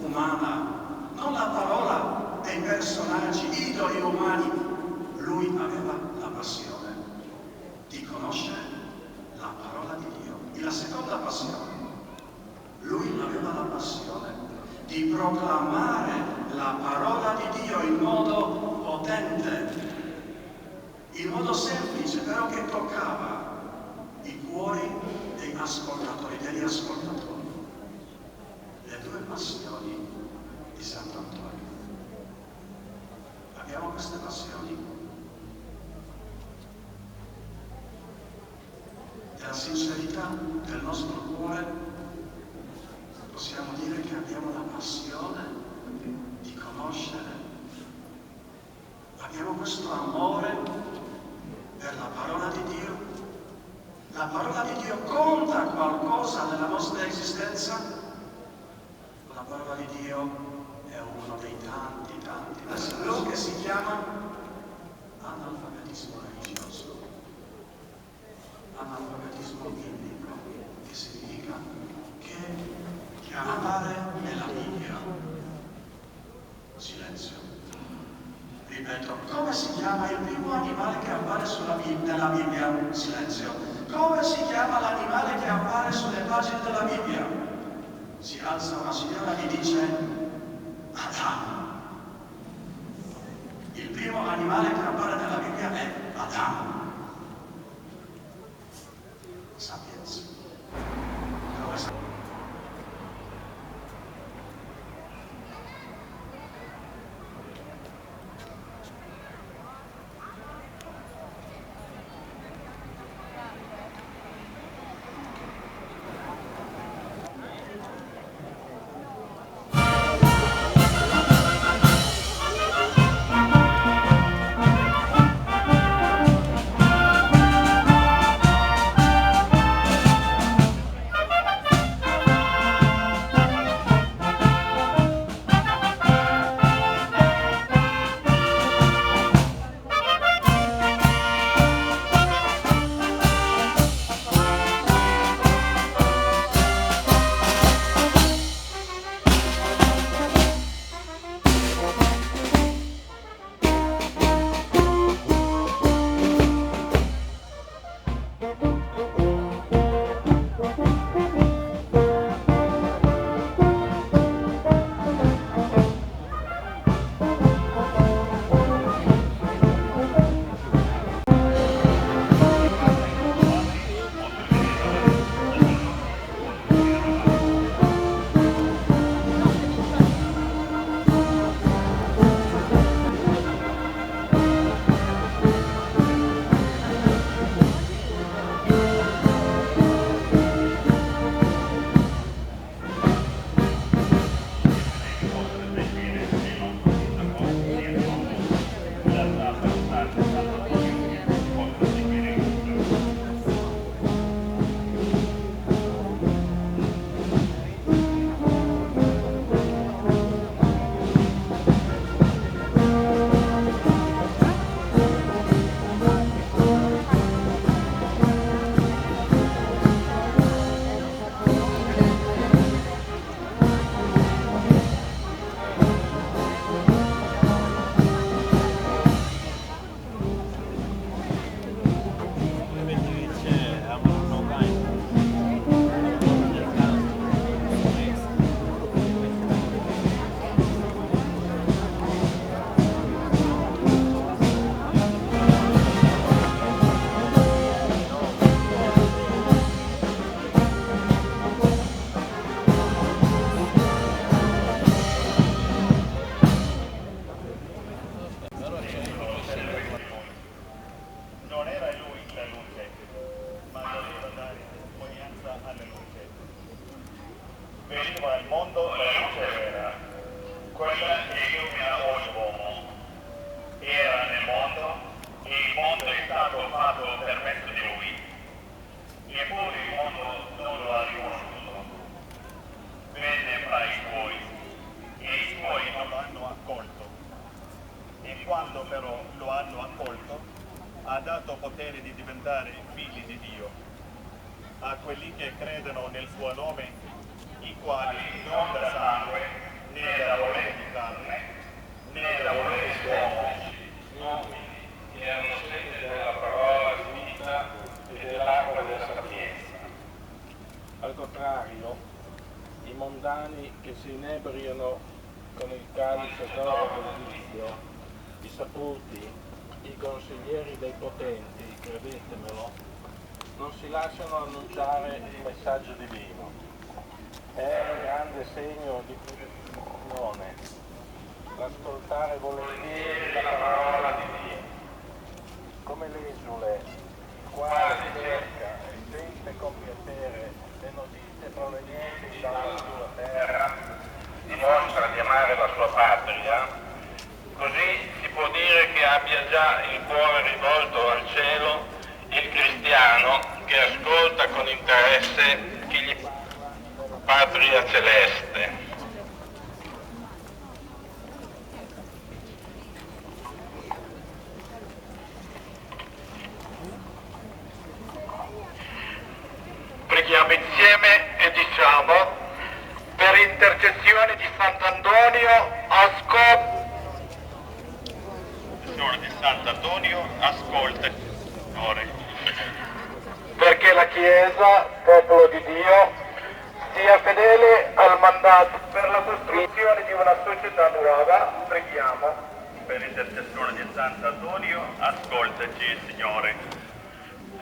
umana, non la parola dei personaggi, idoli umani. Lui aveva la passione di conoscere la parola di Dio. E la seconda passione, lui aveva la passione di proclamare la parola di Dio in modo potente, in modo semplice, però che toccava i cuori dei ascoltatori, degli ascoltatori. Le due passioni di Sant'Antonio. Abbiamo queste passioni? Della sincerità del nostro cuore possiamo dire che abbiamo la passione di conoscere. Abbiamo questo amore per la parola di Dio. La parola di Dio conta qualcosa nella nostra esistenza? La parola di Dio è uno dei tanti quello che si chiama analfabetismo religioso, analfabetismo biblico, che significa che appare nella Bibbia. Silenzio. Ripeto, come si chiama il primo animale che appare nella Bibbia? Silenzio. Come si chiama l'animale che appare sulle pagine della Bibbia? Si alza una signora e dice Adamo. Il primo animale che appare nella Bibbia è Adamo. Sapienza. Dove sta? veniva al mondo la luce era, quella che illumina ogni uomo. Era nel mondo e il mondo è stato fatto per mezzo di lui. Eppure il mondo non lo ha riconosciuto. Venne fra i suoi e i suoi non lo hanno accolto. E quando però lo hanno accolto, ha dato potere di diventare figli di Dio. a quelli che credono nel suo nome, i quali non da sangue, né da volere di carne, né da volere di uomini, che hanno sede della parola di vita e dell'acqua della sapienza. Al contrario, i mondani che si inebriano con il calice d'oro del vizio, i saputi, i consiglieri dei potenti, credetemelo, non si lasciano annunciare il messaggio divino. È un grande segno di purificazione l'ascoltare volentieri la parola di Dio, come l'esule, il quale cerca e sente con piacere le notizie provenienti dalla sua terra, dimostra di amare la sua patria. Così si può dire che abbia già il cuore rivolto al cielo il cristiano che ascolta con interesse chi gli parla della patria celeste. Preghiamo insieme e diciamo: per intercessione di Sant'Antonio, ascolta, Signore. Perché la Chiesa, popolo di Dio, sia fedele al mandato per la costruzione di una società nuova, preghiamo. Per intercessione di Sant'Antonio, ascoltaci, Signore.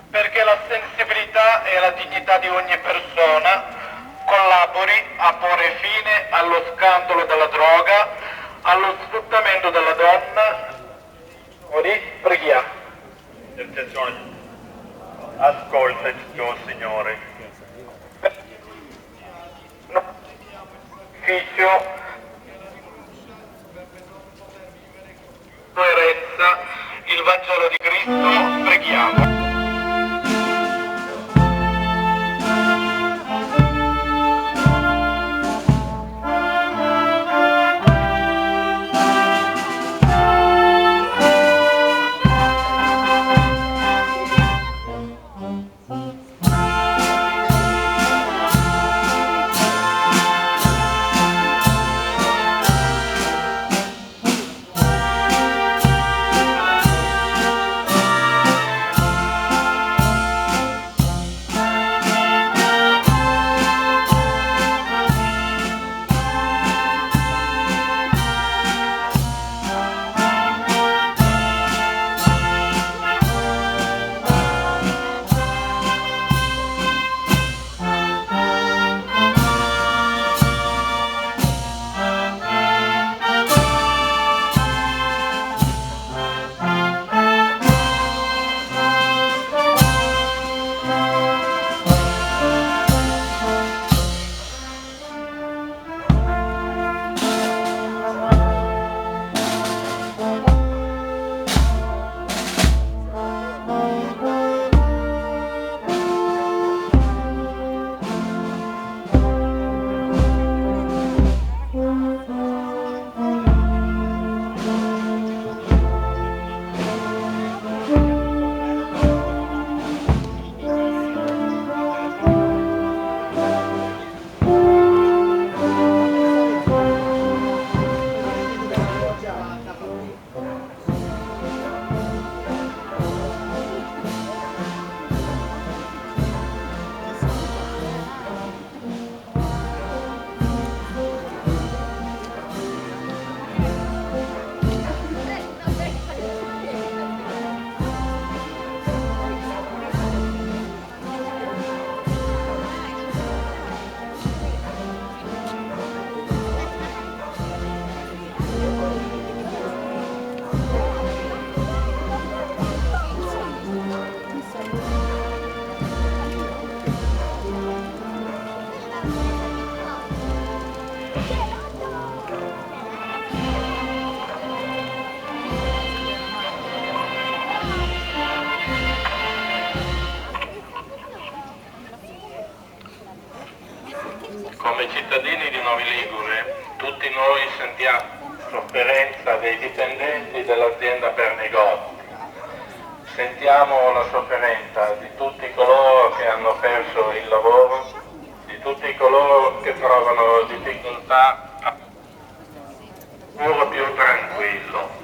Perché la sensibilità e la dignità di ogni persona collabori a porre fine allo scandalo della droga, allo sfruttamento della donna. Preghiamo. Intercessione, ascoltaci, oh Signore. Ufficio, coerenza, il Vangelo di Cristo, preghiamo. Come cittadini di Novi Ligure, tutti noi sentiamo la sofferenza dei dipendenti dell'azienda per negozi. Sentiamo la sofferenza di tutti coloro che hanno perso il lavoro, di tutti coloro che trovano difficoltà a un futuro più tranquillo.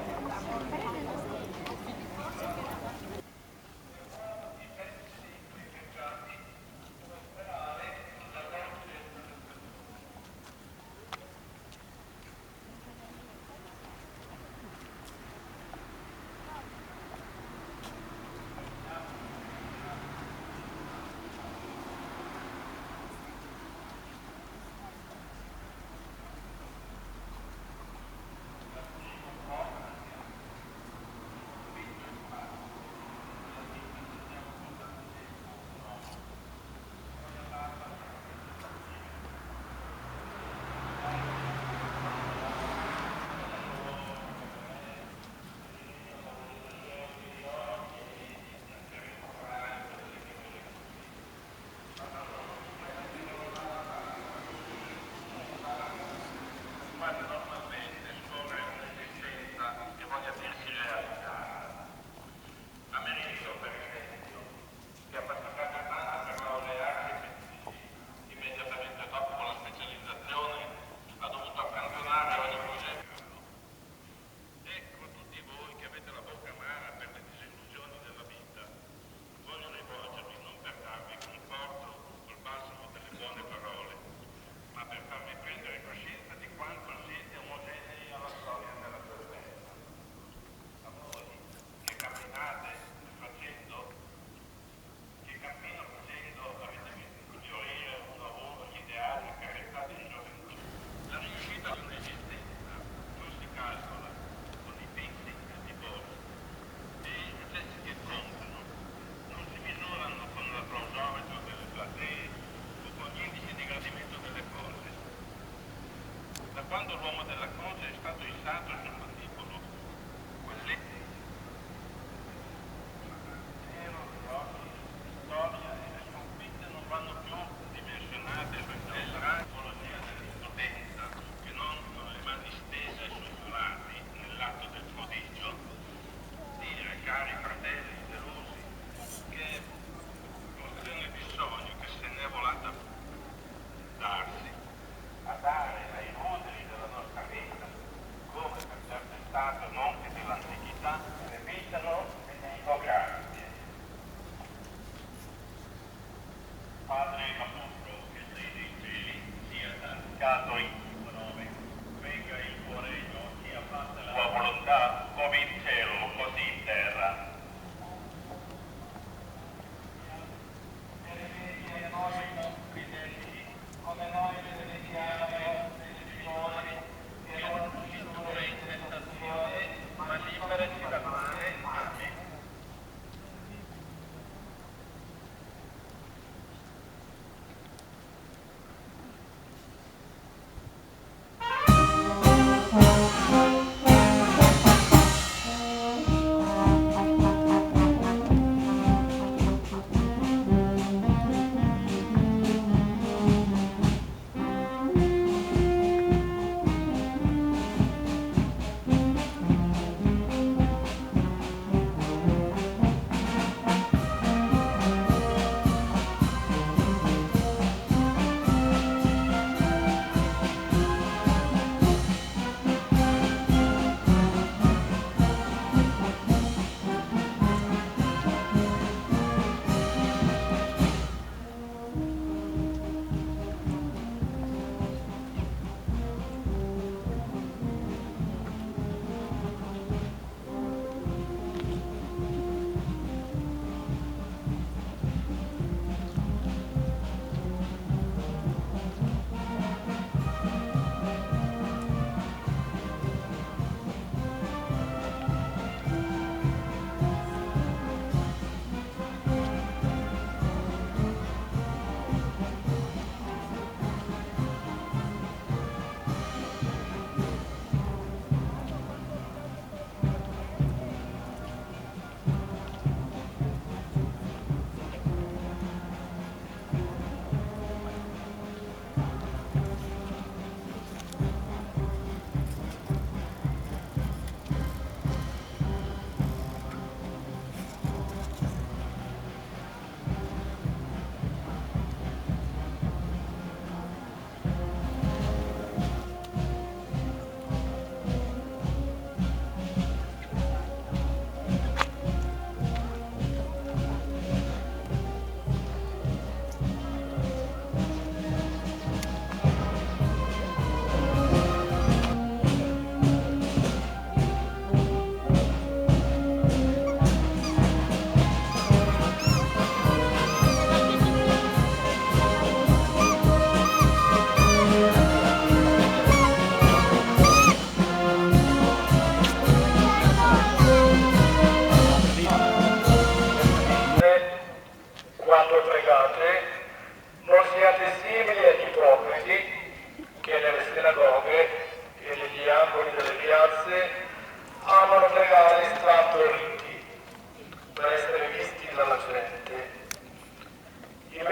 Quando l'uomo della croce è stato issato sul patibolo, quelle storia e le sconfitte non vanno più dimensionate nella tipologia dell'impotenza, che non con le mani stese e sussurrati nell'atto del prodigio, dire cari fratelli delusi che emozione di sogno che se ne è volata darsi a dare ai ruderi della nostra vita, come per certo stato non che dell'antichità, repitano e dico grazie. Padre nostro che sei nei cieli, sia santificato il tuo nome, venga il tuo regno, sia fatta la tua volontà, come in cielo, così in terra. Come noi le dedichiamo ai nostri che non ci indurre in tentazione, ma liberaci dal male. Amen.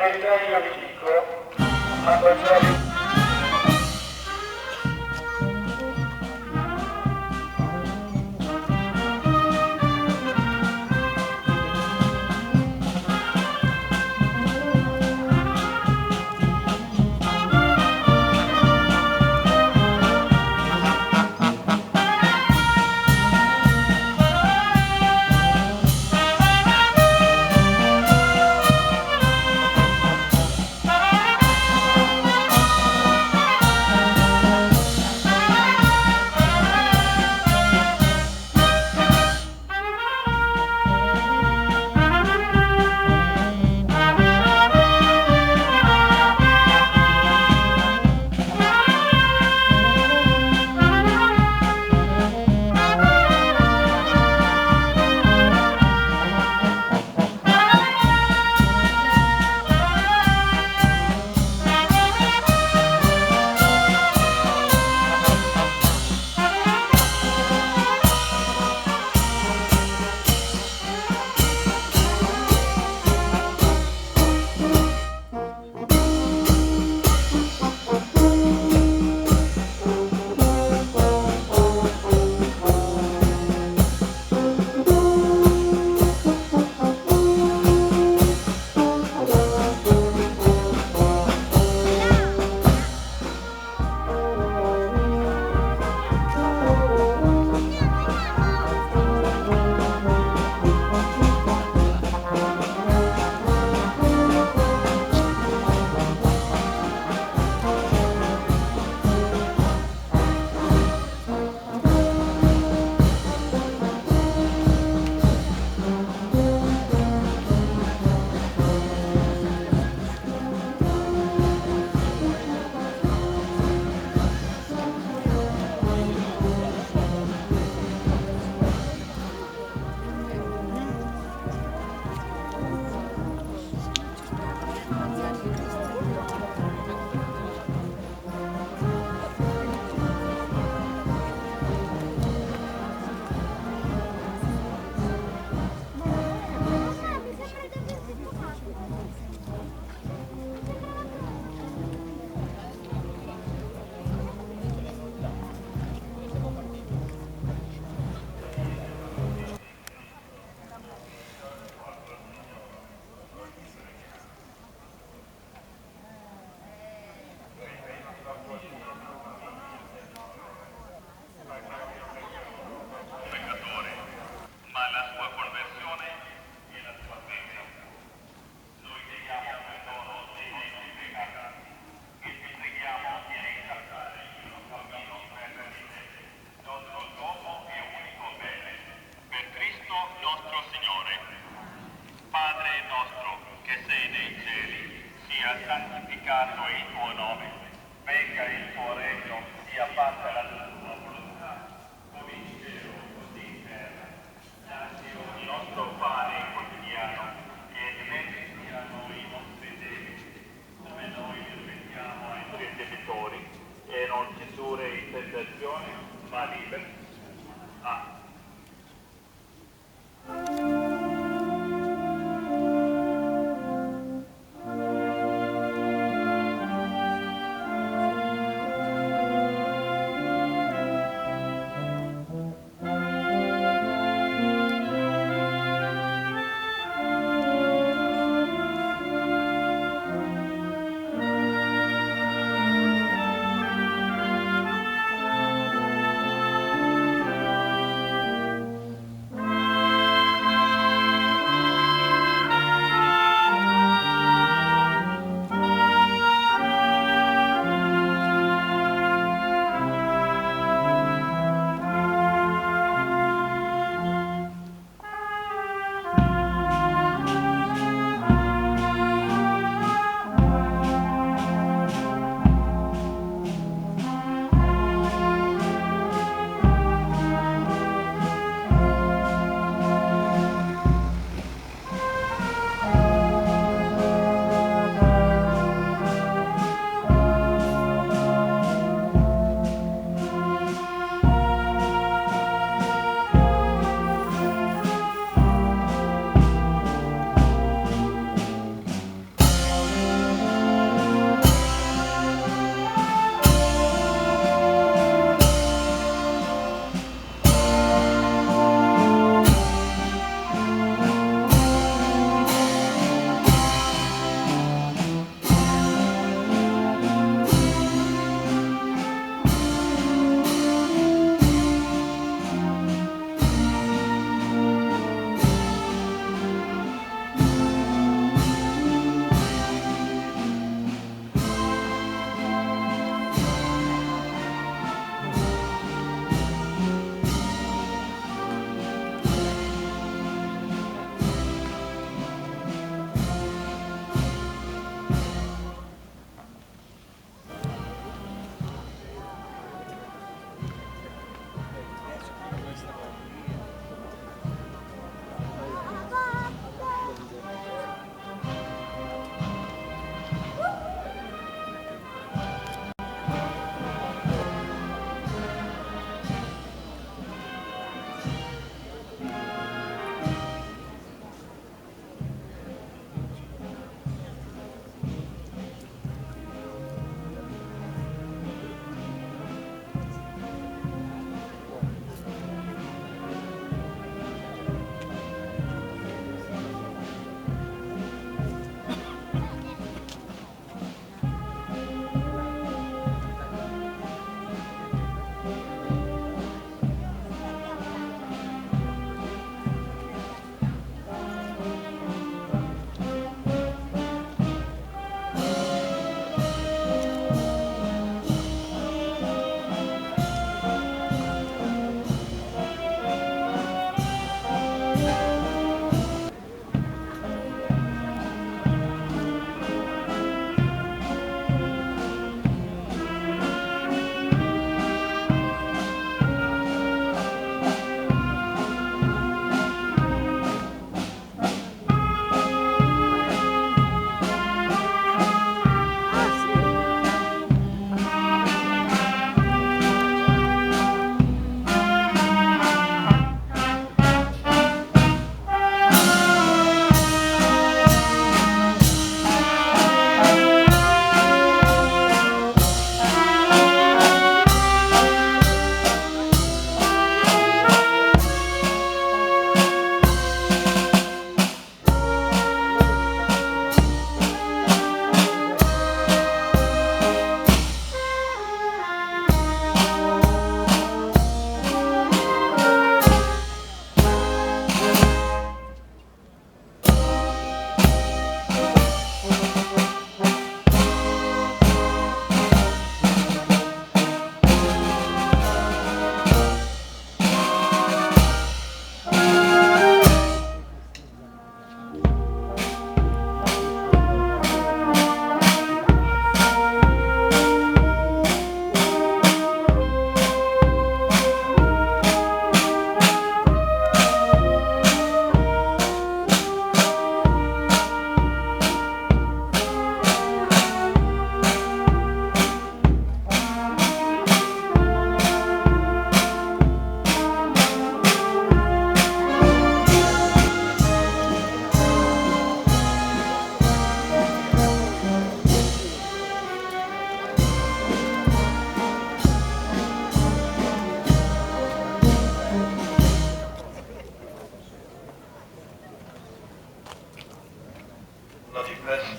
perché sei amico, ma poi santificato il tuo nome, venga il tuo regno, sia fatta la tua volontà, come in cielo così in terra. Dacci il nostro pane quotidiano e rimetti a noi i nostri debiti, come noi rimettiamo ai nostri debitori, e non ci indurre in tentazione, ma liberi. Amen.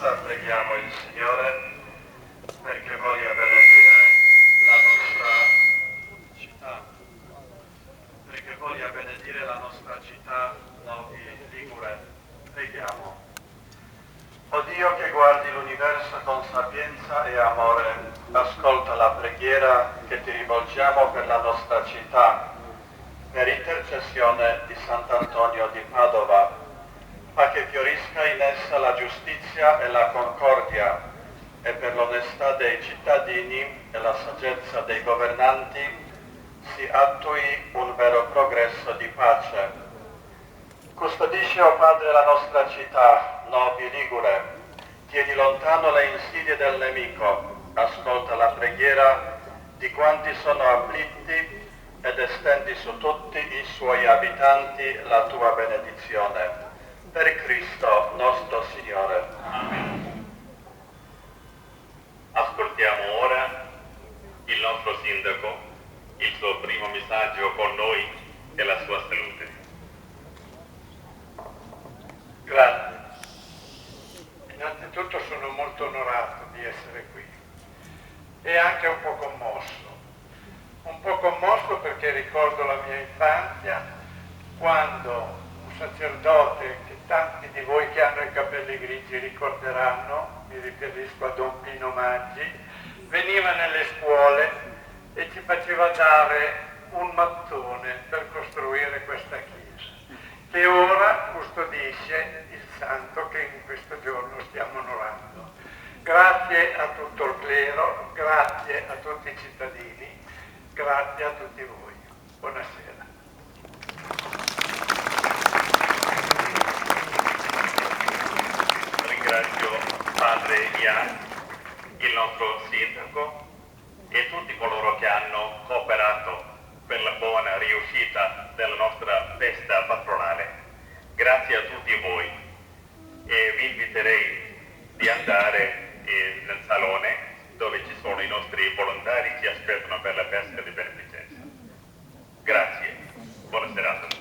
Udienza preghiamo il Signore perché voglia benedire la nostra città, perché voglia benedire la nostra città Novi Ligure. Preghiamo. O Dio che guardi l'universo con sapienza e amore, ascolta la preghiera che ti rivolgiamo per la nostra città, per intercessione di Sant'Antonio di Padova. Fa che fiorisca in essa la giustizia e la concordia, e per l'onestà dei cittadini e la saggezza dei governanti si attui un vero progresso di pace. Custodisci, o Padre, la nostra città, Novi Ligure. Tieni lontano le insidie del nemico. Ascolta la preghiera di quanti sono afflitti ed estendi su tutti i suoi abitanti la tua benedizione. Per Cristo nostro Signore. Amen. Ascoltiamo ora il nostro sindaco, il suo primo messaggio con noi e la sua salute. Grazie. Innanzitutto sono molto onorato di essere qui e anche un po' commosso. Un po' commosso perché ricordo la mia infanzia, quando un sacerdote che tanti di voi che hanno i capelli grigi ricorderanno, mi riferisco a Don Pino Maggi, veniva nelle scuole e ci faceva dare un mattone per costruire questa chiesa, che ora custodisce il santo che in questo giorno stiamo onorando. Grazie a tutto il clero, grazie a tutti i cittadini, grazie a tutti voi. Buonasera. Ringrazio Padre Ian, il nostro sindaco, e tutti coloro che hanno cooperato per la buona riuscita della nostra festa patronale. Grazie a tutti voi e vi inviterei di andare nel salone dove ci sono i nostri volontari che ci aspettano per la festa di beneficenza. Grazie, buona serata.